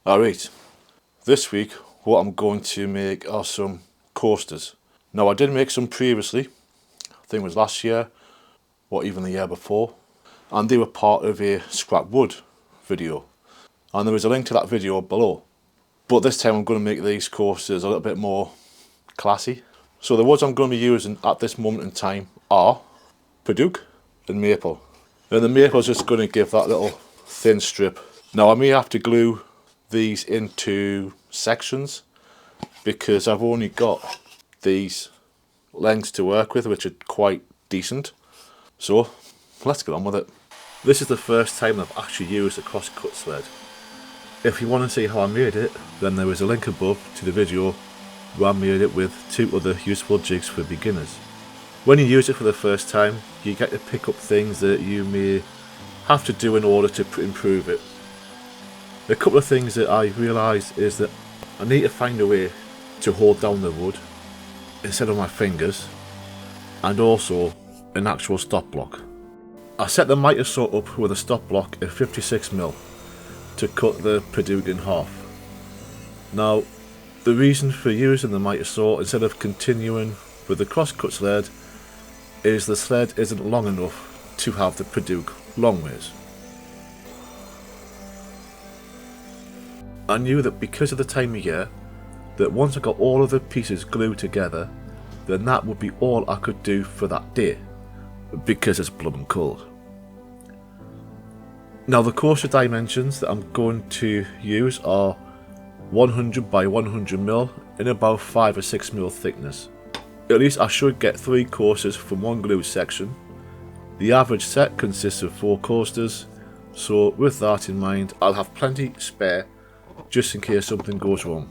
Alright, this week what I'm going to make are some coasters. Now I did make some previously, I think it was last year or even the year before, and they were part of a scrap wood video, and there is a link to that video below. But this time I'm going to make these coasters a little bit more classy. So the woods I'm going to be using at this moment in time are Padauk and Maple. And the maple is just going to give that little thin strip. Now I may have to glue these into sections because I've only got these lengths to work with, which are quite decent. So let's get on with it. This is the first time I've actually used a cross-cut sled. If you want to see how I made it, then there is a link above to the video where I made it with 2 other useful jigs for beginners. When you use it for the first time, you get to pick up things that you may have to do in order to improve it. A couple of things that I realised is that I need to find a way to hold down the wood instead of my fingers, and also an actual stop block. I set the miter saw up with a stop block of 56mm to cut the Padauk in half. Now the reason for using the miter saw instead of continuing with the cross-cut sled is the sled isn't long enough to have the Padauk long ways. I knew that because of the time of year, that once I got all of the pieces glued together, then that would be all I could do for that day, because it's blooming cold. Now the coaster dimensions that I'm going to use are 100 by 100mm in about 5 or 6mm thickness. At least I should get 3 coasters from one glued section. The average set consists of 4 coasters, so with that in mind I'll have plenty spare just in case something goes wrong.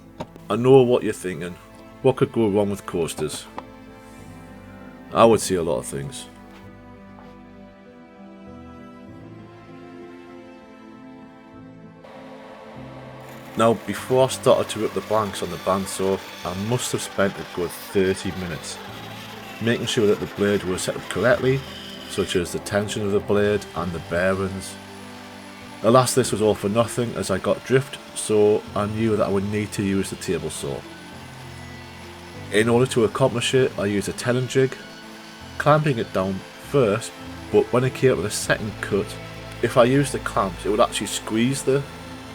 I know what you're thinking, what could go wrong with coasters? I would see a lot of things. Now before I started to rip the blanks on the bandsaw, I must have spent a good 30 minutes making sure that the blade was set up correctly, such as the tension of the blade and the bearings. Alas, this was all for nothing as I got drift, so I knew that I would need to use the table saw. In order to accomplish it, I used a tenon jig, clamping it down first, but when it came up with a second cut, if I used the clamps it would actually squeeze the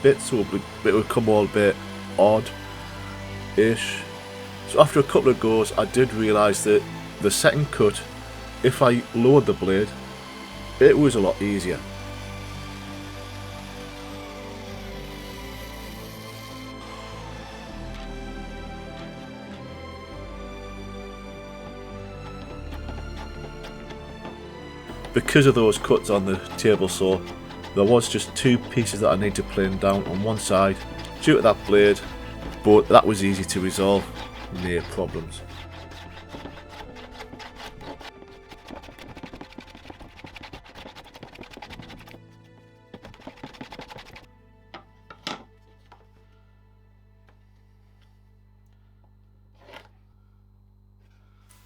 bit, so it would come all a bit odd-ish. So after a couple of goes I did realise that the second cut, if I lowered the blade, it was a lot easier. Because of those cuts on the table saw, there was just 2 pieces that I need to plane down on one side due to that blade, but that was easy to resolve, no problems.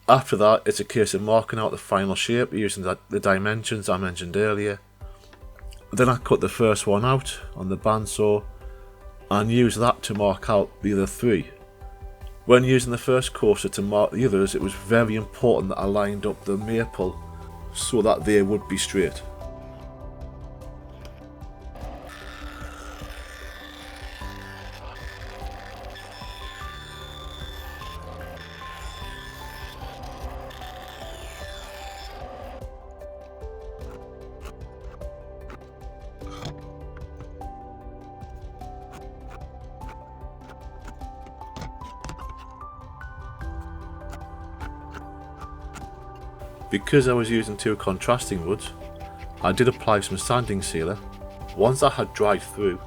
After that, it's a case of marking out the final shape using the dimensions I mentioned earlier. Then I cut the first one out on the bandsaw and used that to mark out the other 3. When using the first coaster to mark the others, it was very important that I lined up the maple so that they would be straight. Because I was using 2 contrasting woods, I did apply some sanding sealer. Once that had dried through,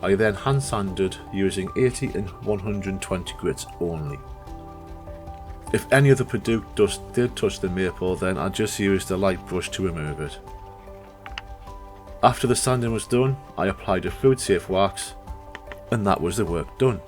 I then hand sanded using 80 and 120 grits only. If any of the Padauk dust did touch the maple, then I just used a light brush to remove it. After the sanding was done, I applied a food safe wax, and that was the work done.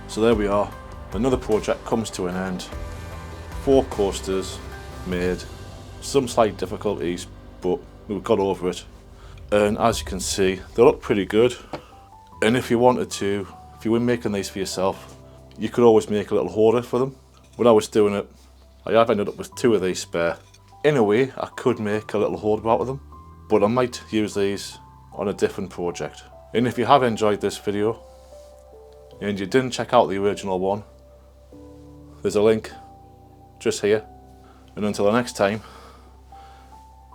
So there we are, another project comes to an end. 4 coasters made, some slight difficulties, but we got over it. And as you can see, they look pretty good. And if you wanted to, if you were making these for yourself, you could always make a little holder for them. When I was doing it, I have ended up with 2 of these spare. In a way, I could make a little holder out of them, but I might use these on a different project. And if you have enjoyed this video, and you didn't check out the original one, there's a link just here. And until the next time,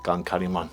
gang carry man.